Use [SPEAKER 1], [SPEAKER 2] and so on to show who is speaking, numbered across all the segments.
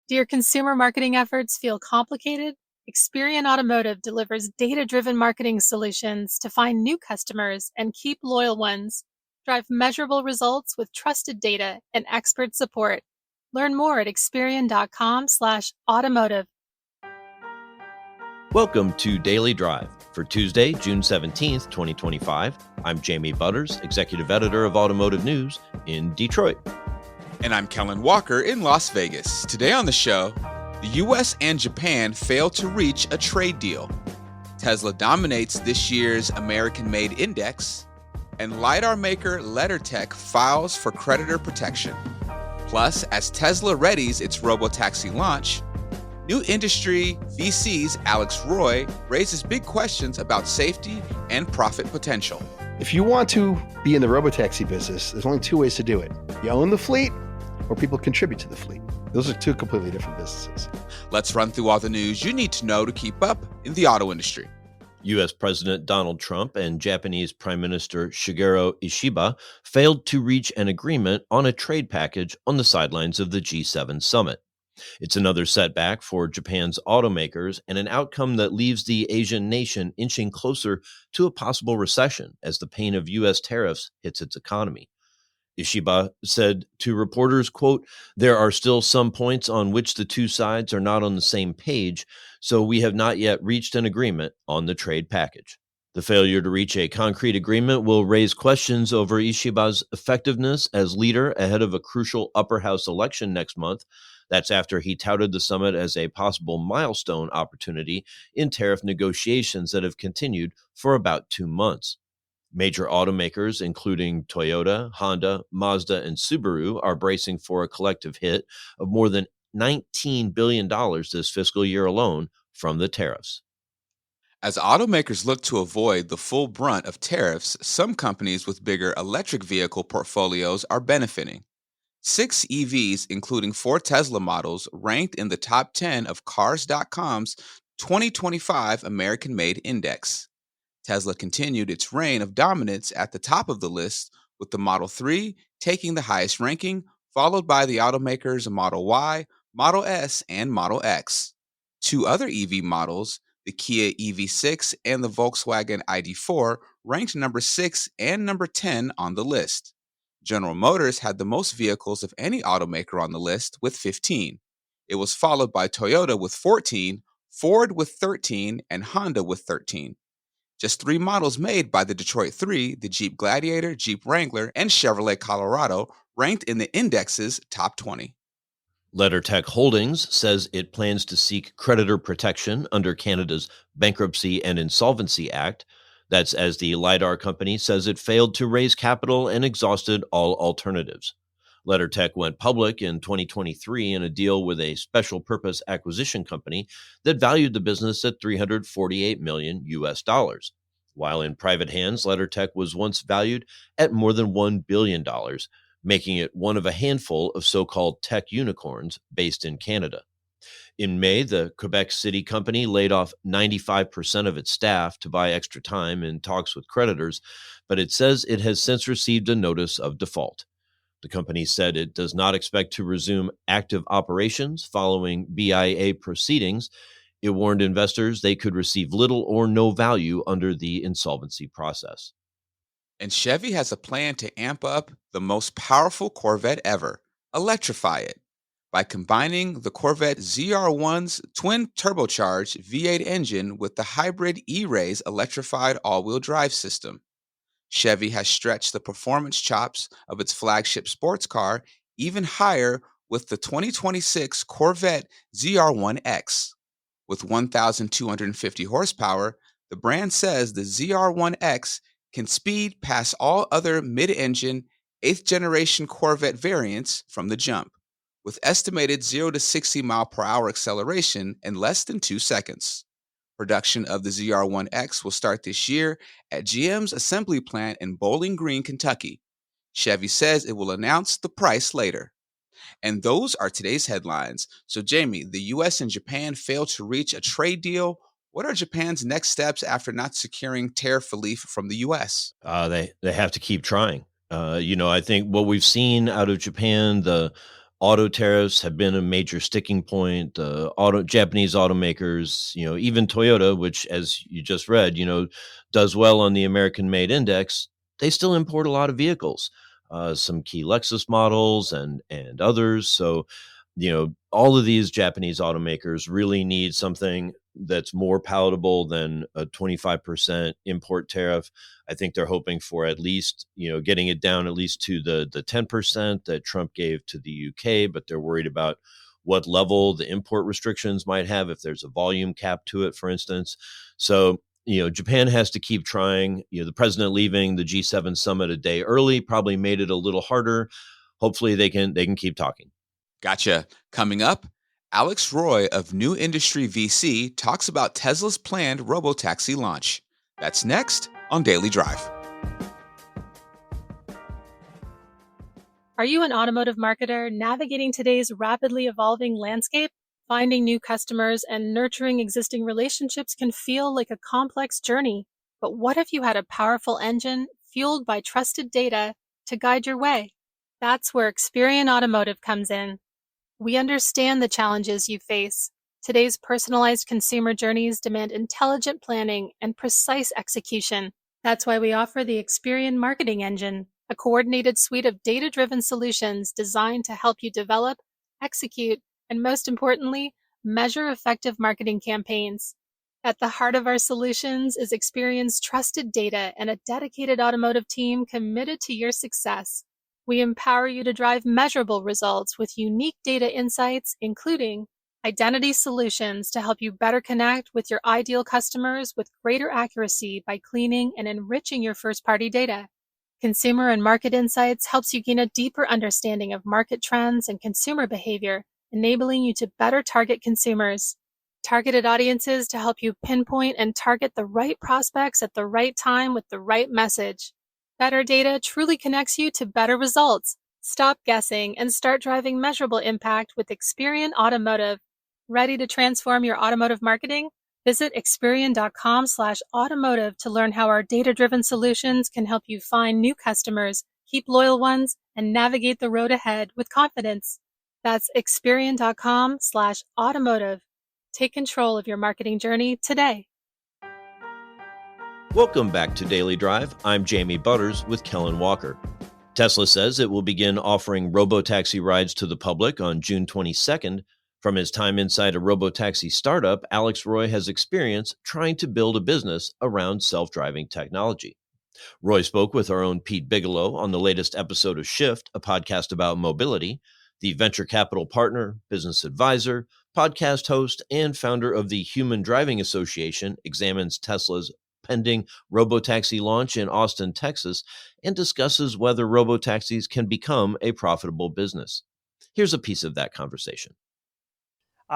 [SPEAKER 1] Do your consumer marketing efforts feel complicated? Experian Automotive delivers data-driven marketing solutions to find new customers and keep loyal ones. Drive measurable results with trusted data and expert support. Learn more at Experian.com/automotive.
[SPEAKER 2] Welcome to Daily Drive for Tuesday, June 17th, 2025. I'm Jamie Butters, Executive Editor of Automotive News in Detroit.
[SPEAKER 3] And I'm Kellen Walker in Las Vegas. Today on the show, the U.S. and Japan fail to reach a trade deal. Tesla dominates this year's American-made index, and LiDAR maker LeddarTech files for creditor protection. Plus, as Tesla readies its robotaxi launch, new industry VC's Alex Roy raises big questions about safety and profit potential.
[SPEAKER 4] If you want to be in the robotaxi business, there's only two ways to do it. You own the fleet, or people contribute to the fleet. Those are two completely different businesses.
[SPEAKER 3] Let's run through all the news you need to know to keep up in the auto industry.
[SPEAKER 2] U.S. President Donald Trump and Japanese Prime Minister Shigeru Ishiba failed to reach an agreement on a trade package on the sidelines of the G7 summit. It's another setback for Japan's automakers and an outcome that leaves the Asian nation inching closer to a possible recession as the pain of U.S. tariffs hits its economy. Ishiba said to reporters, quote, "There are still some points on which the two sides are not on the same page, so we have not yet reached an agreement on the trade package." The failure to reach a concrete agreement will raise questions over Ishiba's effectiveness as leader ahead of a crucial upper house election next month. That's after he touted the summit as a possible milestone opportunity in tariff negotiations that have continued for about 2 months. Major automakers, including Toyota, Honda, Mazda, and Subaru, are bracing for a collective hit of more than $19 billion this fiscal year alone from the tariffs.
[SPEAKER 3] As automakers look to avoid the full brunt of tariffs, some companies with bigger electric vehicle portfolios are benefiting. 6 EVs, including 4 Tesla models, ranked in the top 10 of Cars.com's 2025 American-Made Index. Tesla continued its reign of dominance at the top of the list, with the Model 3 taking the highest ranking, followed by the automakers' Model Y, Model S, and Model X. 2 other EV models, the Kia EV6 and the Volkswagen ID4, ranked number 6 and number 10 on the list. General Motors had the most vehicles of any automaker on the list with 15. It was followed by Toyota with 14, Ford with 13, and Honda with 13. Just 3 models made by the Detroit 3, the Jeep Gladiator, Jeep Wrangler, and Chevrolet Colorado, ranked in the index's top 20.
[SPEAKER 2] LeddarTech Holdings says it plans to seek creditor protection under Canada's Bankruptcy and Insolvency Act. That's as the LiDAR company says it failed to raise capital and exhausted all alternatives. LeddarTech went public in 2023 in a deal with a special purpose acquisition company that valued the business at $348 million US. While in private hands, LeddarTech was once valued at more than $1 billion, making it one of a handful of so-called tech unicorns based in Canada. In May, the Quebec City company laid off 95% of its staff to buy extra time in talks with creditors, but it says it has since received a notice of default. The company said it does not expect to resume active operations following BIA proceedings. It warned investors they could receive little or no value under the insolvency process.
[SPEAKER 3] And Chevy has a plan to amp up the most powerful Corvette ever, electrify it, by combining the Corvette ZR1's twin turbocharged V8 engine with the hybrid E-Ray's electrified all-wheel drive system. Chevy has stretched the performance chops of its flagship sports car even higher with the 2026 Corvette ZR1X. With 1,250 horsepower, the brand says the ZR1X can speed past all other mid-engine 8th-generation Corvette variants from the jump, with estimated 0 to 60 mile-per-hour acceleration in less than 2 seconds. Production of the ZR1X will start this year at GM's assembly plant in Bowling Green, Kentucky. Chevy says it will announce the price later. And those are today's headlines. So, Jamie, the U.S. and Japan failed to reach a trade deal. What are Japan's next steps after not securing tariff relief from the U.S.?
[SPEAKER 2] They have to keep trying. I think what we've seen out of Japan, the Auto tariffs have been a major sticking point. Japanese automakers, even Toyota, which, as you just read, does well on the American Made Index, they still import a lot of vehicles, some key Lexus models and others. So, all of these Japanese automakers really need something that's more palatable than a 25% import tariff. I think they're hoping for at least, getting it down at least to the 10% that Trump gave to the UK, but they're worried about what level the import restrictions might have if there's a volume cap to it, for instance. So, Japan has to keep trying. The president leaving the G7 summit a day early probably made it a little harder. Hopefully they can keep talking.
[SPEAKER 3] Gotcha. Coming up, Alex Roy of New Industry VC talks about Tesla's planned robotaxi launch. That's next on Daily Drive.
[SPEAKER 1] Are you an automotive marketer navigating today's rapidly evolving landscape? Finding new customers and nurturing existing relationships can feel like a complex journey. But what if you had a powerful engine fueled by trusted data to guide your way? That's where Experian Automotive comes in. We understand the challenges you face. Today's personalized consumer journeys demand intelligent planning and precise execution. That's why we offer the Experian Marketing Engine, a coordinated suite of data-driven solutions designed to help you develop, execute, and most importantly, measure effective marketing campaigns. At the heart of our solutions is Experian's trusted data and a dedicated automotive team committed to your success. We empower you to drive measurable results with unique data insights, including identity solutions to help you better connect with your ideal customers with greater accuracy by cleaning and enriching your first-party data. Consumer and market insights helps you gain a deeper understanding of market trends and consumer behavior, enabling you to better target consumers. Targeted audiences to help you pinpoint and target the right prospects at the right time with the right message. Better data truly connects you to better results. Stop guessing and start driving measurable impact with Experian Automotive. Ready to transform your automotive marketing? Visit Experian.com/automotive to learn how our data-driven solutions can help you find new customers, keep loyal ones, and navigate the road ahead with confidence. That's Experian.com/automotive. Take control of your marketing journey today.
[SPEAKER 2] Welcome back to Daily Drive. I'm Jamie Butters with Kellen Walker. Tesla says it will begin offering robotaxi rides to the public on June 22nd. From his time inside a robotaxi startup, Alex Roy has experience trying to build a business around self-driving technology. Roy spoke with our own Pete Bigelow on the latest episode of Shift, a podcast about mobility. The venture capital partner, business advisor, podcast host, and founder of the Human Driving Association examines Tesla's pending robotaxi launch in Austin, Texas, and discusses whether robotaxis can become a profitable business. Here's a piece of that conversation.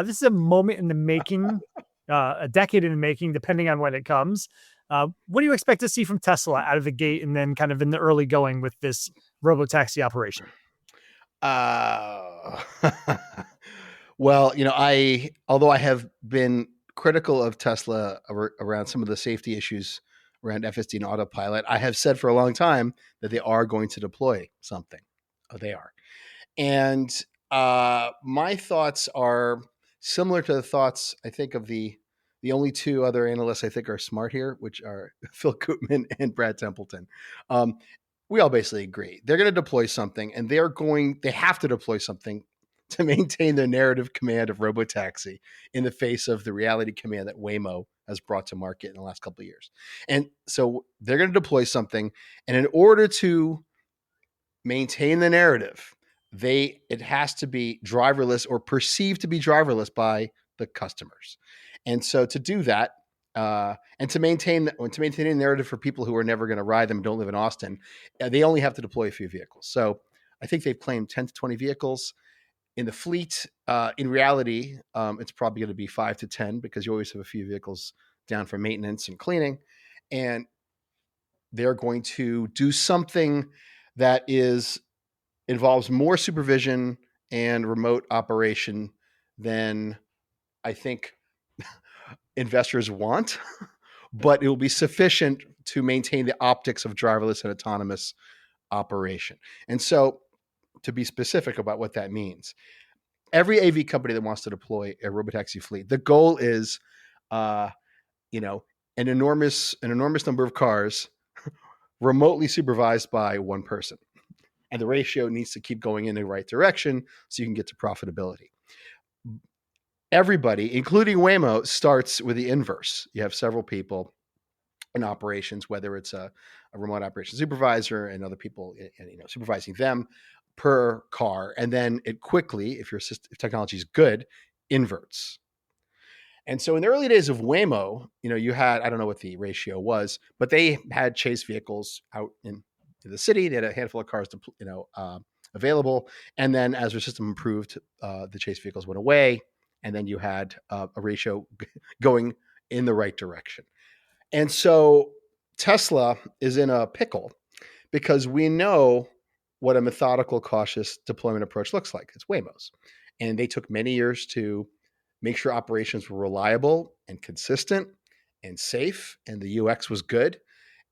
[SPEAKER 5] This is a moment in the making, a decade in the making, depending on when it comes. What do you expect to see from Tesla out of the gate and then kind of in the early going with this robotaxi operation?
[SPEAKER 4] Well, although I have been critical of Tesla around some of the safety issues around FSD and autopilot, I have said for a long time that they are going to deploy something. Oh, they are. And my thoughts are similar to the thoughts, I think, of the only two other analysts I think are smart here, which are Phil Koopman and Brad Templeton. We all basically agree. They're going to deploy something, and they have to deploy something to maintain the narrative command of robotaxi in the face of the reality command that Waymo has brought to market in the last couple of years. And so they're going to deploy something, and in order to maintain the narrative, it has to be driverless or perceived to be driverless by the customers. And so to do that, and to maintain the narrative for people who are never going to ride them, don't live in Austin, they only have to deploy a few vehicles. So I think they've claimed 10 to 20 vehicles in the fleet. In reality, it's probably going to be 5 to 10 because you always have a few vehicles down for maintenance and cleaning. And they're going to do something that involves more supervision and remote operation than I think investors want, but it will be sufficient to maintain the optics of driverless and autonomous operation. And so to be specific about what that means. Every AV company that wants to deploy a robotaxi fleet, the goal is, an enormous number of cars remotely supervised by one person. And the ratio needs to keep going in the right direction so you can get to profitability. Everybody, including Waymo, starts with the inverse. You have several people in operations, whether it's a remote operations supervisor and other people supervising them per car. And then it quickly, if technology is good, inverts. And so in the early days of Waymo, you had, I don't know what the ratio was, but they had chase vehicles out in the city. They had a handful of cars, available. And then as their system improved, the chase vehicles went away. And then you had a ratio going in the right direction. And so Tesla is in a pickle because we know what a methodical, cautious deployment approach looks like. It's Waymo's. And they took many years to make sure operations were reliable and consistent and safe, and the UX was good.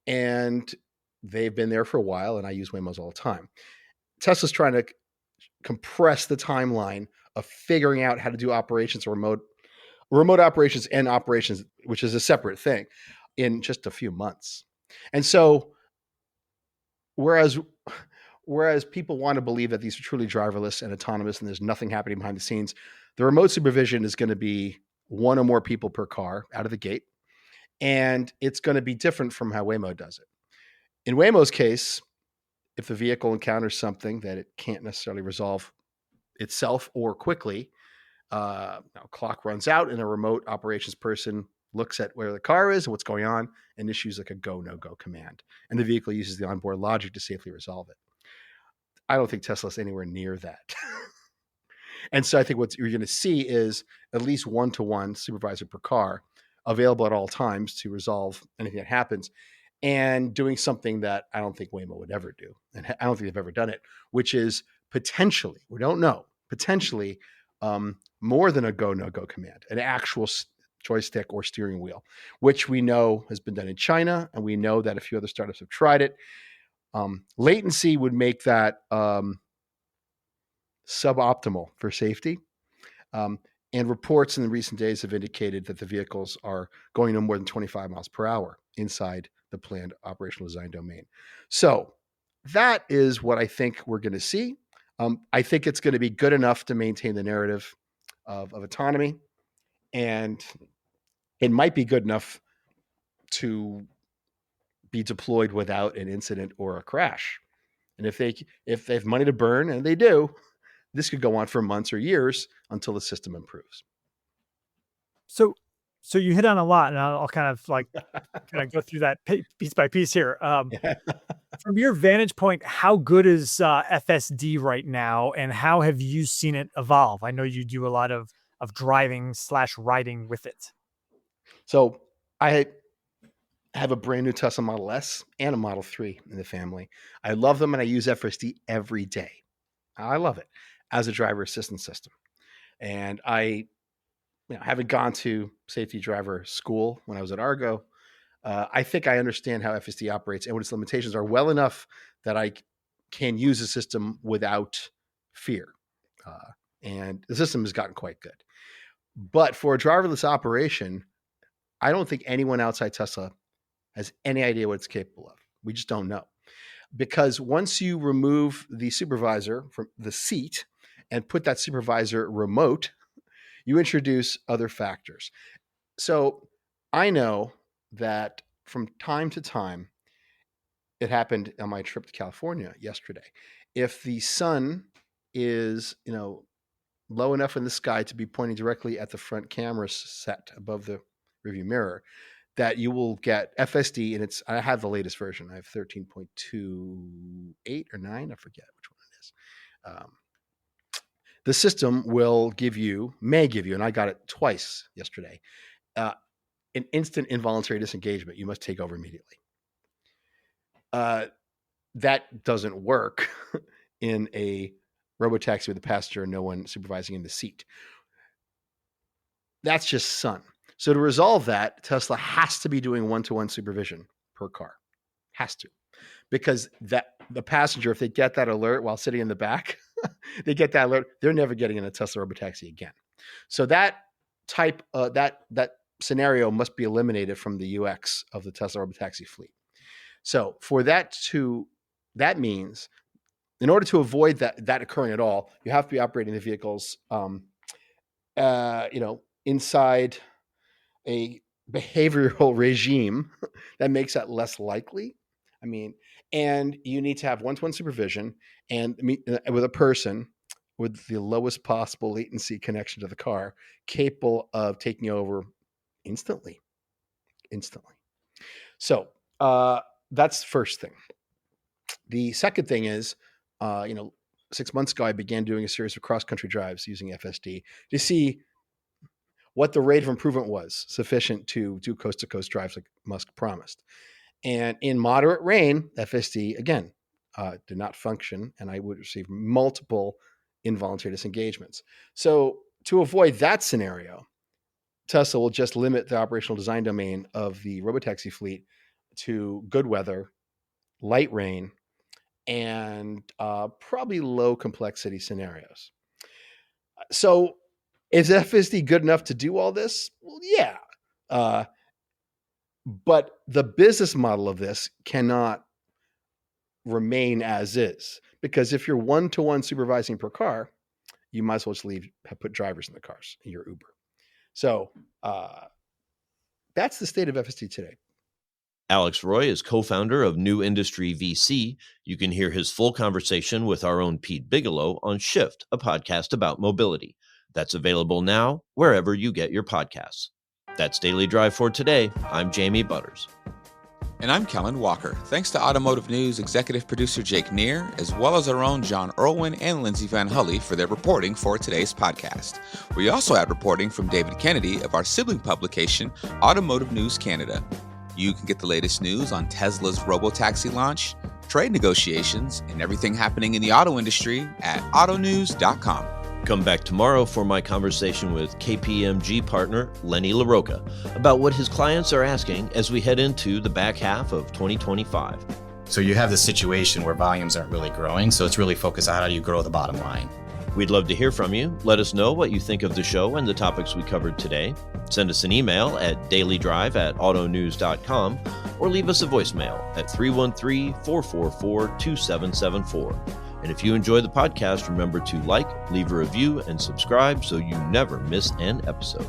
[SPEAKER 4] And they've been there for a while, and I use Waymo's all the time. Tesla's trying to compress the timeline of figuring out how to do operations, remote operations and operations, which is a separate thing, in just a few months. And so whereas people want to believe that these are truly driverless and autonomous and there's nothing happening behind the scenes, the remote supervision is going to be one or more people per car out of the gate. And it's going to be different from how Waymo does it. In Waymo's case, if the vehicle encounters something that it can't necessarily resolve itself or quickly, clock runs out and a remote operations person looks at where the car is and what's going on and issues like a go, no-go command. And the vehicle uses the onboard logic to safely resolve it. I don't think Tesla's anywhere near that. And so I think what you're going to see is at least one-to-one supervisor per car available at all times to resolve anything that happens, and doing something that I don't think Waymo would ever do. And I don't think they've ever done it, which is potentially, we don't know, potentially more than a go, no-go command, an actual joystick or steering wheel, which we know has been done in China. And we know that a few other startups have tried it. Latency would make that suboptimal for safety. And reports in the recent days have indicated that the vehicles are going no more than 25 miles per hour inside the planned operational design domain. So that is what I think we're going to see. I think it's going to be good enough to maintain the narrative of autonomy, and it might be good enough to be deployed without an incident or a crash. And if they have money to burn, and they do, this could go on for months or years until the system improves.
[SPEAKER 5] So you hit on a lot, and I'll kind of go through that piece by piece here. From your vantage point, how good is FSD right now, and how have you seen it evolve? I know you do a lot of driving / riding with it.
[SPEAKER 4] So I have a brand new Tesla Model S and a Model 3 in the family. I love them, and I use FSD every day. I love it as a driver assistance system. And I having gone to safety driver school when I was at Argo, I think I understand how FSD operates and what its limitations are well enough that I can use the system without fear. And the system has gotten quite good. But for a driverless operation, I don't think anyone outside Tesla has any idea what it's capable of. We just don't know. Because once you remove the supervisor from the seat and put that supervisor remote, you introduce other factors. So I know that from time to time, it happened on my trip to California yesterday. If the sun is, low enough in the sky to be pointing directly at the front camera set above the rearview mirror, that you will get FSD, and I have the latest version. I have 13.28 or 9. I forget which one it is. The system may give you, and I got it twice yesterday, an instant involuntary disengagement. You must take over immediately. That doesn't work in a robotaxi with a passenger and no one supervising in the seat. That's just sun. So to resolve that, Tesla has to be doing one-to-one supervision per car. Has to. Because that the passenger, if they get that alert while sitting in the back, they get that alert, they're never getting in a Tesla robotaxi again. So that type, that scenario must be eliminated from the UX of the Tesla robotaxi fleet. So for that means in order to avoid that occurring at all, you have to be operating the vehicles, inside a behavioral regime that makes that less likely. I mean, and you need to have one-to-one supervision and with a person with the lowest possible latency connection to the car, capable of taking over instantly. So that's the first thing. The second thing is, 6 months ago, I began doing a series of cross-country drives using FSD to see what the rate of improvement was sufficient to do coast-to-coast drives like Musk promised. And in moderate rain, FSD, again, did not function, and I would receive multiple involuntary disengagements. So to avoid that scenario, Tesla will just limit the operational design domain of the robotaxi fleet to good weather, light rain, and probably low complexity scenarios. So is FSD good enough to do all this? Well, yeah. But the business model of this cannot remain as is, because if you're one-to-one supervising per car, you might as well just put drivers in the cars in your Uber. So that's the state of FSD today.
[SPEAKER 2] Alex Roy is co-founder of New Industry VC. You can hear his full conversation with our own Pete Bigelow on Shift, a podcast about mobility. That's available now wherever you get your podcasts. That's Daily Drive for today. I'm Jamie Butters.
[SPEAKER 3] And I'm Kellen Walker. Thanks to Automotive News executive producer Jake Neer, as well as our own John Irwin and Lindsay Van Hully for their reporting for today's podcast. We also had reporting from David Kennedy of our sibling publication, Automotive News Canada. You can get the latest news on Tesla's robotaxi launch, trade negotiations, and everything happening in the auto industry at autonews.com.
[SPEAKER 2] Come back tomorrow for my conversation with KPMG partner Lenny LaRocca about what his clients are asking as we head into the back half of 2025.
[SPEAKER 6] So you have the situation where volumes aren't really growing, so it's really focused on how do you grow the bottom line.
[SPEAKER 2] We'd love to hear from you. Let us know what you think of the show and the topics we covered today. Send us an email at dailydrive@autonews.com or leave us a voicemail at 313-444-2774. And if you enjoy the podcast, remember to like, leave a review, and subscribe so you never miss an episode.